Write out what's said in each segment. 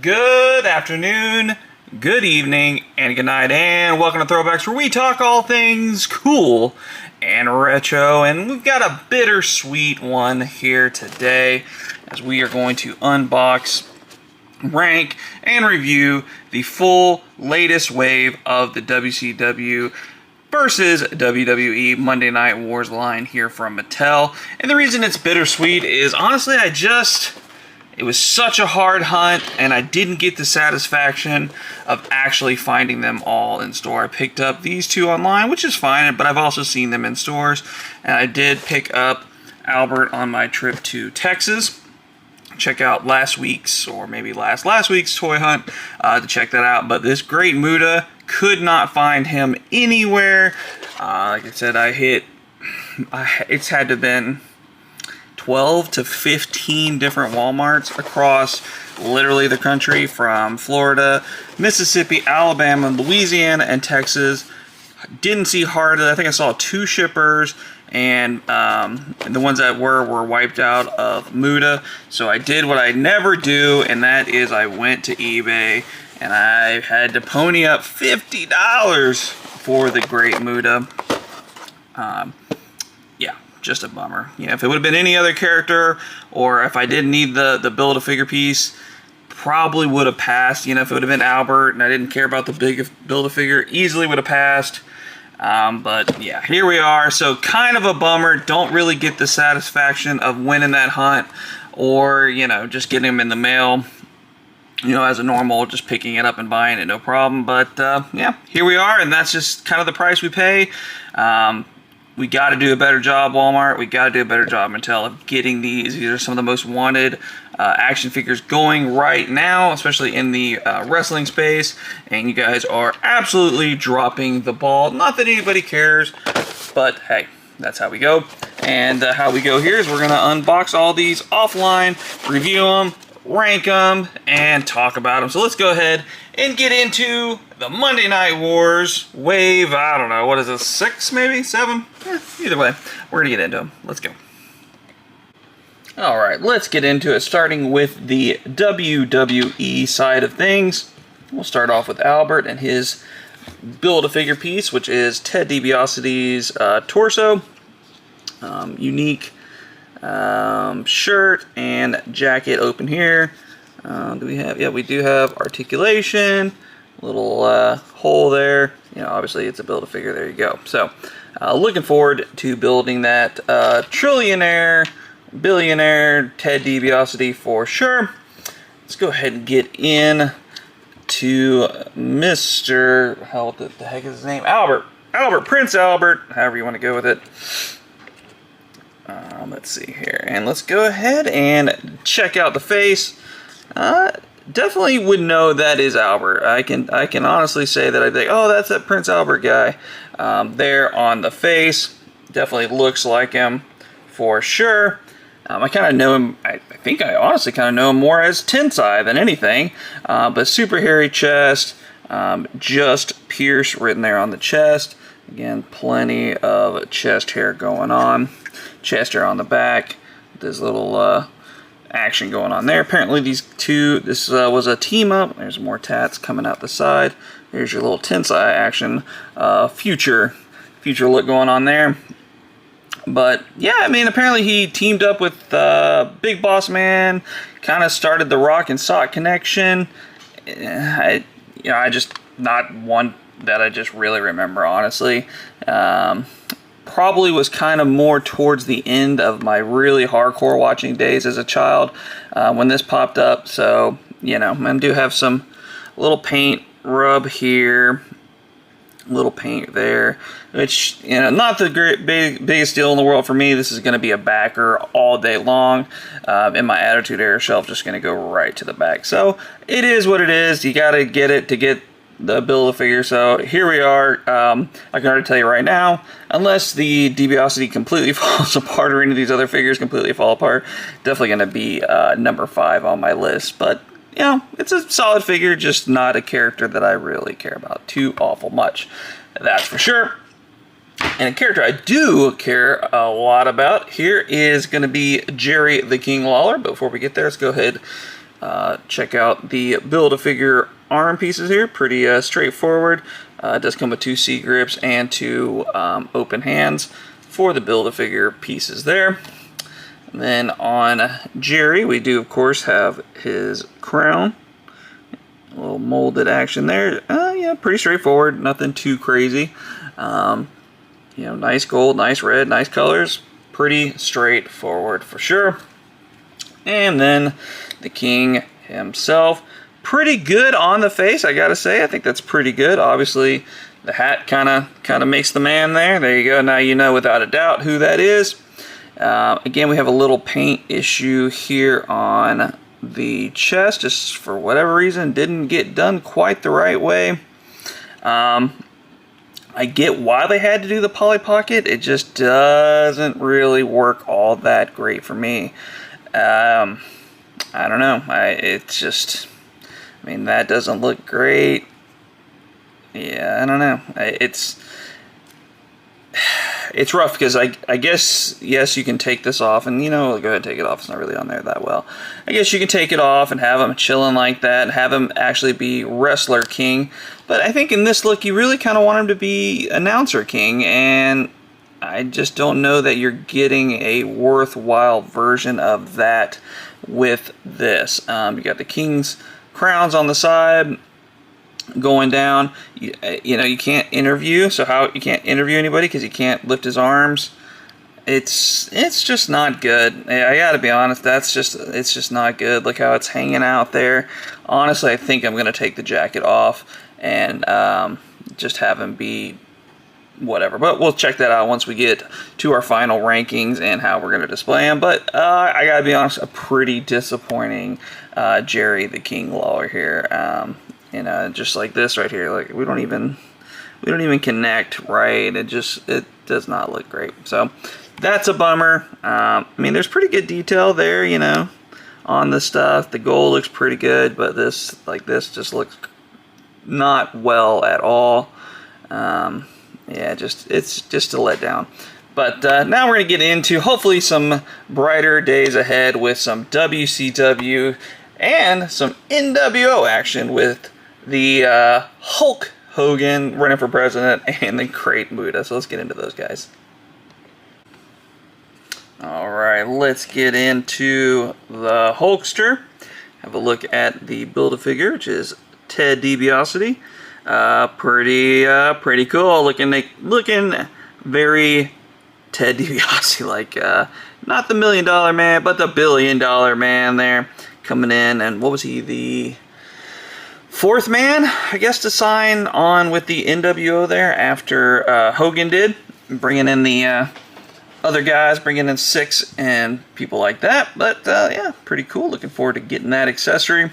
Good afternoon, good evening, and good night, and welcome to Throwbacks, where we talk all things cool and retro. And we've got a bittersweet one here today, as we are going to unbox, rank, and review the full latest wave of the WCW versus WWE Monday Night Wars line here from Mattel. And the reason it's bittersweet is, honestly, it was such a hard hunt, and I didn't get the satisfaction of actually finding them all in store. I picked up these two online, which is fine, but I've also seen them in stores. And I did pick up Albert on my trip to Texas. Check out last week's, or maybe last week's toy hunt to check that out. But this great Muta, could not find him anywhere. Like I said, it's had to have been 12 to 15 different Walmarts across literally the country, from Florida, Mississippi, Alabama, Louisiana, and Texas. Didn't see Harda. I think I saw 2 shippers, and the ones that were wiped out of Muta. So I did what I never do, and that is I went to eBay, and I had to pony up $50 for the great Muta. Yeah. Just a bummer. You know, if it would have been any other character, or if I didn't need the Build-A-Figure piece, probably would have passed. You know, if it would have been Albert and I didn't care about the big Build-A-Figure, easily would have passed. But yeah, here we are. So kind of a bummer. Don't really get the satisfaction of winning that hunt, or, you know, just getting them in the mail, you know, as a normal, just picking it up and buying it, no problem. But yeah, here we are, and that's just kind of the price we pay. We got to do a better job, Walmart. We got to do a better job, Mattel, of getting these. These are some of the most wanted action figures going right now, especially in the wrestling space. And you guys are absolutely dropping the ball. Not that anybody cares, but hey, that's how we go. And how we go here is we're going to unbox all these offline, review them, rank them, and talk about them. So let's go ahead and get into the Monday Night Wars wave. I don't know, what is this, 6 maybe, 7? Either way, we're gonna get into them. Let's go. All right, let's get into it, starting with the WWE side of things. We'll start off with Albert and his Build-A-Figure piece, which is Ted DiBiase's torso. Unique shirt and jacket open here. Do we have? Yeah, we do have articulation. Little hole there. You know, obviously it's a Build-A-Figure. There you go. So, looking forward to building that trillionaire, billionaire Ted DiBiase for sure. Let's go ahead and get in to Mr. How the heck is his name? Albert, Prince Albert, however you want to go with it. Let's see here, and let's go ahead and check out the face. Definitely would know that is Albert. I can honestly say that I think, oh, that's that Prince Albert guy. There on the face, definitely looks like him for sure. I kind of know him. I think I honestly kind of know him more as Tensai than anything. But super hairy chest, just Pierce written there on the chest. Again, plenty of chest hair going on. Chest hair on the back. This little action going on there. Apparently these two, this was a team up. There's more tats coming out the side. There's your little Tensai action. Future look going on there. But yeah, I mean, apparently he teamed up with Big Boss Man. Kind of started the Rock and Sock connection. I just not one that I just really remember, honestly. Probably was kind of more towards the end of my really hardcore watching days as a child when this popped up. So, you know, I do have some little paint rub here, little paint there, which, you know, not the biggest deal in the world for me. This is going to be a backer all day long. And my Attitude Era shelf just going to go right to the back. So it is what it is. You got to get it to get the Build-A-Figure. So here we are. I can already tell you right now, unless the DiBiase completely falls apart or any of these other figures completely fall apart, definitely going to be number 5 on my list. But, you know, it's a solid figure, just not a character that I really care about too awful much. That's for sure. And a character I do care a lot about here is going to be Jerry the King Lawler. But before we get there, let's go ahead Check out the Build-A-Figure arm pieces here. Pretty straightforward. It does come with 2 C grips and 2 open hands for the Build-A-Figure pieces there. And then on Jerry, we do of course have his crown. A little molded action there. Yeah, pretty straightforward. Nothing too crazy. You know, nice gold, nice red, nice colors. Pretty straightforward for sure. And then the king himself. Pretty good on the face, I gotta say. I think that's pretty good. Obviously, the hat kind of makes the man there. There you go. Now you know without a doubt who that is. Again, we have a little paint issue here on the chest. Just for whatever reason, didn't get done quite the right way. I get why they had to do the Polly Pocket. It just doesn't really work all that great for me. I don't know. It's just, I mean, that doesn't look great. Yeah, I don't know. It's rough because I guess, yes, you can take this off, and you know, go ahead and take it off. It's not really on there that well. I guess you can take it off and have him chilling like that, and have him actually be Wrestler King. But I think in this look, you really kind of want him to be Announcer King, and I just don't know that you're getting a worthwhile version of that with this. You got the King's crowns on the side going down. You know, you can't interview, so how you can't interview anybody because he can't lift his arms. It's just not good. I gotta be honest, it's just not good. Look how it's hanging out there. Honestly, I think I'm gonna take the jacket off and just have him be whatever. But we'll check that out once we get to our final rankings and how we're gonna display him. But I gotta be honest, a pretty disappointing Jerry the King Lawler here. You know, just like this right here, like we don't even connect right. It does not look great. So that's a bummer. I mean, there's pretty good detail there, you know, on the stuff. The gold looks pretty good, but this just looks not well at all. Yeah, it's just a letdown. But now we're gonna get into hopefully some brighter days ahead with some WCW and some NWO action with the Hulk Hogan running for president and the Great Muta. So let's get into those guys. Alright, let's get into the Hulkster. Have a look at the Build-A-Figure, which is Ted DiBiase. Pretty cool. Looking very Ted DiBiase, like not the $1 Million Man, but the $1 Billion Man there coming in. And what was he, the 4th man, I guess, to sign on with the NWO there after Hogan did, bringing in the other guys, bringing in Six and people like that. But yeah, pretty cool. Looking forward to getting that accessory.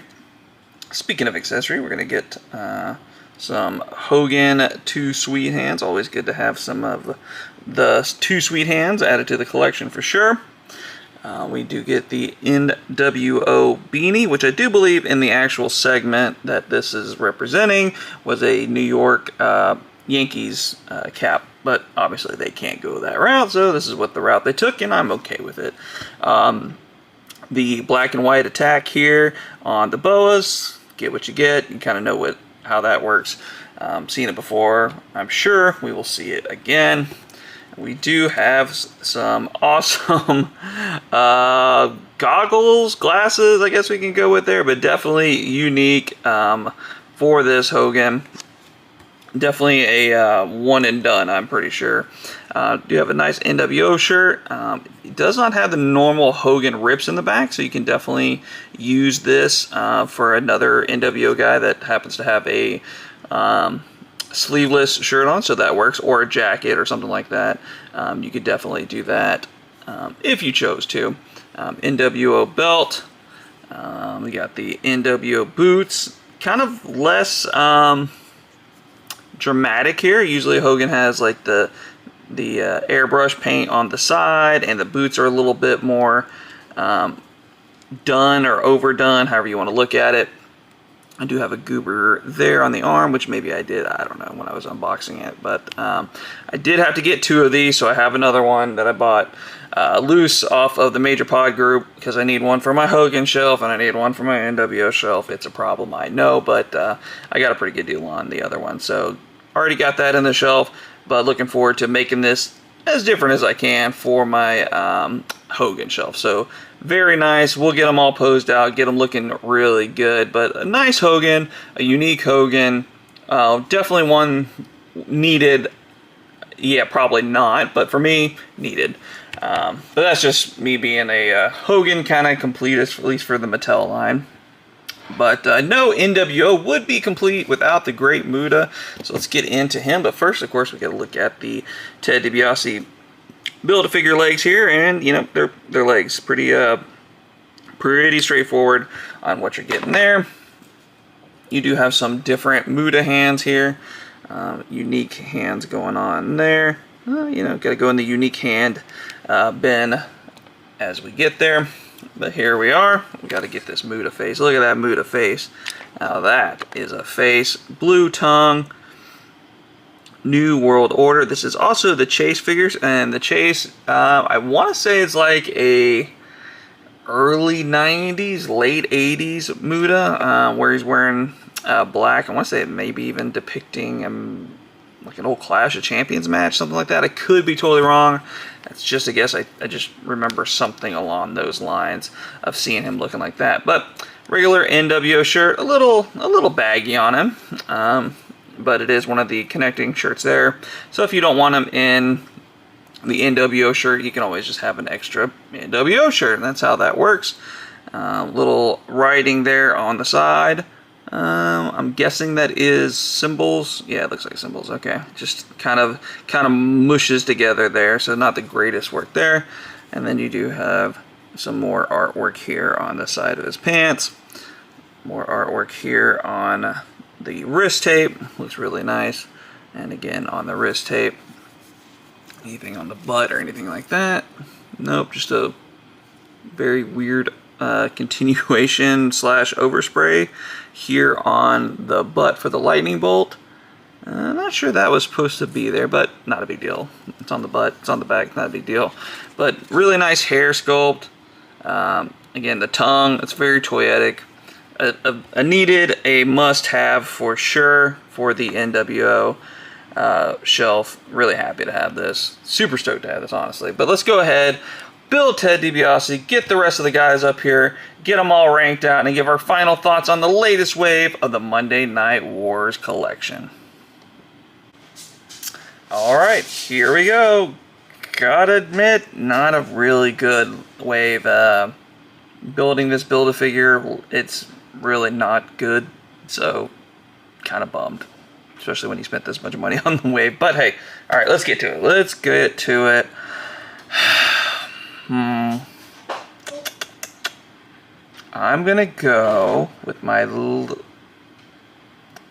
Speaking of accessory, we're gonna get some Hogan 2 Sweet Hands. Always good to have some of the 2 Sweet Hands added to the collection for sure. We do get the NWO beanie, which I do believe in the actual segment that this is representing was a New York Yankees cap, but obviously they can't go that route, so this is what the route they took, and I'm okay with it. The black and white attack here on the boas, get what you get. You kind of know how that works. Seen it before, I'm sure. We will see it again. We do have some awesome goggles, glasses, I guess we can go with there, but definitely unique for this Hogan. Definitely a one and done, I'm pretty sure. Do have a nice NWO shirt. It does not have the normal Hogan rips in the back, so you can definitely use this for another NWO guy that happens to have a sleeveless shirt on, so that works, or a jacket or something like that. You could definitely do that if you chose to. NWO belt. We got the NWO boots. Kind of less dramatic here. Usually Hogan has like the airbrush paint on the side, and the boots are a little bit more done or overdone, however you want to look at it. I do have a goober there on the arm, which maybe I did, I don't know, when I was unboxing it. But I did have to get 2 of these, so I have another one that I bought loose off of the Major Pod group, because I need one for my Hogan shelf and I need one for my NWO shelf. It's a problem, I know, but I got a pretty good deal on the other one. So already got that in the shelf, but looking forward to making this as different as I can for my Hogan shelf. So very nice. We'll get them all posed out, get them looking really good. But a nice Hogan, a unique Hogan, definitely one needed. Yeah, probably not, but for me, needed. But that's just me being a Hogan kind of completist, at least for the Mattel line. But no NWO would be complete without the great Muta. So let's get into him. But first, of course, we got to look at the Ted DiBiase Build-A-Figure legs here, and you know their legs pretty straightforward on what you're getting there. You do have some different Muta hands here, unique hands going on there. You know, got to go in the unique hand bin as we get there. But here we are. We got to get this Muta face. Look at that Muta face. Now that is a face. Blue tongue. New World Order. This is also the Chase figures, and the Chase, I want to say it's like a early 90s, late 80s Muta, where he's wearing black. I want to say it maybe even depicting like an old Clash of Champions match, something like that. I could be totally wrong. That's just a guess. I just remember something along those lines of seeing him looking like that. But regular NWO shirt, a little baggy on him. But it is one of the connecting shirts there. So if you don't want him in the NWO shirt, you can always just have an extra NWO shirt, and that's how that works. Little writing there on the side. I'm guessing that is symbols. Yeah, it looks like symbols. Okay, just kind of mushes together there. So not the greatest work there. And then you do have some more artwork here on the side of his pants. More artwork here on the wrist tape. Looks really nice. And again on the wrist tape. Anything on the butt or anything like that? Nope, just a very weird continuation / overspray here on the butt for the lightning bolt. I'm not sure that was supposed to be there, but not a big deal. It's on the butt, it's on the back, not a big deal. But really nice hair sculpt. Again, the tongue, it's very toyetic. A needed, a must-have for sure for the NWO shelf. Really happy to have this. Super stoked to have this, honestly. But let's go ahead, build Ted DiBiase, get the rest of the guys up here, get them all ranked out, and give our final thoughts on the latest wave of the Monday Night Wars collection. Alright, here we go. Gotta admit, not a really good wave. Building this Build-A-Figure, it's really not good, so kind of bummed, especially when you spent this much money on the wave. But hey, all right, let's get to it. Let's get to it. I'm gonna go with my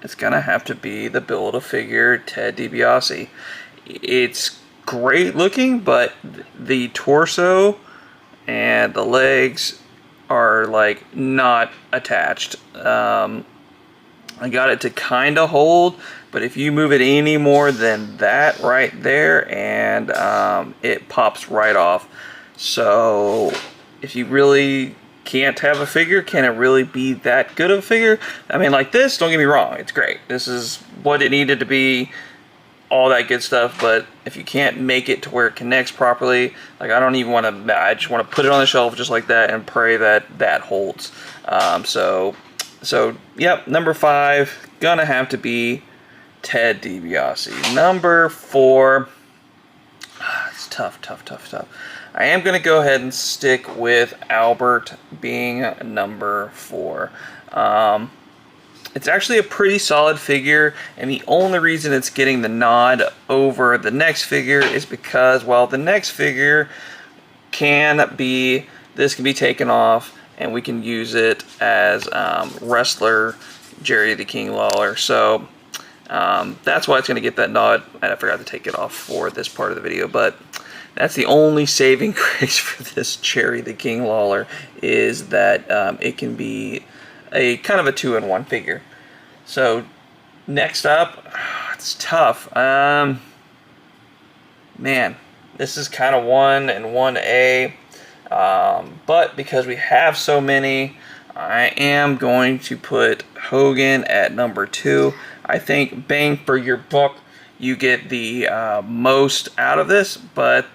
it's gonna have to be the Build-A-Figure Ted DiBiase. It's great looking, but the torso and the legs are like not attached. I got it to kind of hold, but if you move it any more than that right there, and it pops right off. So if you really can't have a figure, can it really be that good of a figure? I mean, like this, don't get me wrong, it's great. This is what it needed to be, all that good stuff. But if you can't make it to where it connects properly, like I don't even want to, I just want to put it on the shelf just like that and pray that that holds. So yep, number 5 gonna have to be Ted DiBiase. Number 4, it's tough. I am gonna go ahead and stick with Albert being number 4. It's actually a pretty solid figure, and the only reason it's getting the nod over the next figure is because, well, the next figure this can be taken off, and we can use it as wrestler Jerry the King Lawler. So that's why it's going to get that nod. I forgot to take it off for this part of the video, but that's the only saving grace for this Jerry the King Lawler, is that it can be a kind of a 2-in-1 figure. So next up, it's tough. Man, this is kind of 1 and 1A, but because we have so many, I am going to put Hogan at number 2. I think bang for your buck, you get the most out of this, but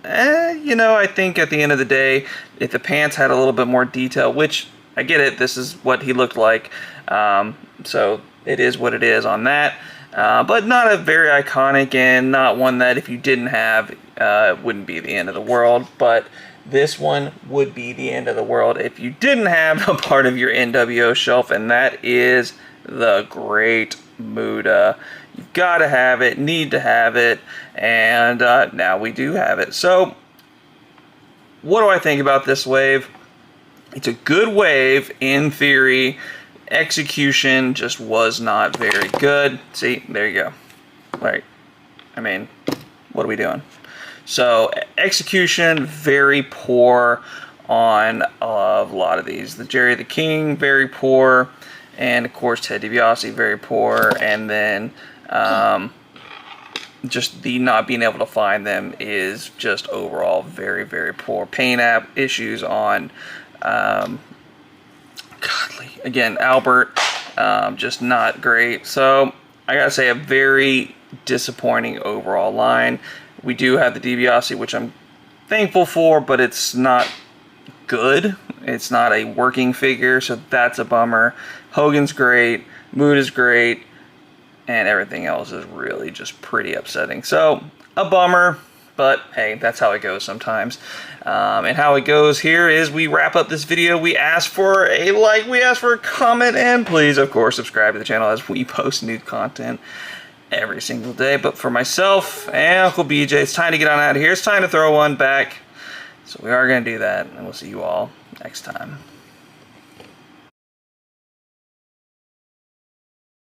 you know, I think at the end of the day, if the pants had a little bit more detail, which I get it, this is what he looked like, so it is what it is on that. But not a very iconic, and not one that if you didn't have, it wouldn't be the end of the world. But this one would be the end of the world if you didn't have a part of your NWO shelf, and that is the Great Muta. You've got to have it, need to have it, and now we do have it. So, what do I think about this wave? It's a good wave in theory. Execution just was not very good. See, there you go. Like, I mean, what are we doing? So, execution, very poor on a lot of these. The Jerry the King, very poor. And, of course, Ted DiBiase, very poor. And then, just the not being able to find them is just overall very, very poor. Paint app issues on... godly. Again, Albert, just not great. So, I gotta say, a very disappointing overall line. We do have the DiBiase, which I'm thankful for, but it's not good. It's not a working figure, so that's a bummer. Hogan's great, Muta's great, and everything else is really just pretty upsetting. So, a bummer. But, hey, that's how it goes sometimes. And how it goes here is we wrap up this video. We ask for a like, we ask for a comment, and please, of course, subscribe to the channel as we post new content every single day. But for myself and Uncle BJ, it's time to get on out of here. It's time to throw one back. So we are going to do that, and we'll see you all next time.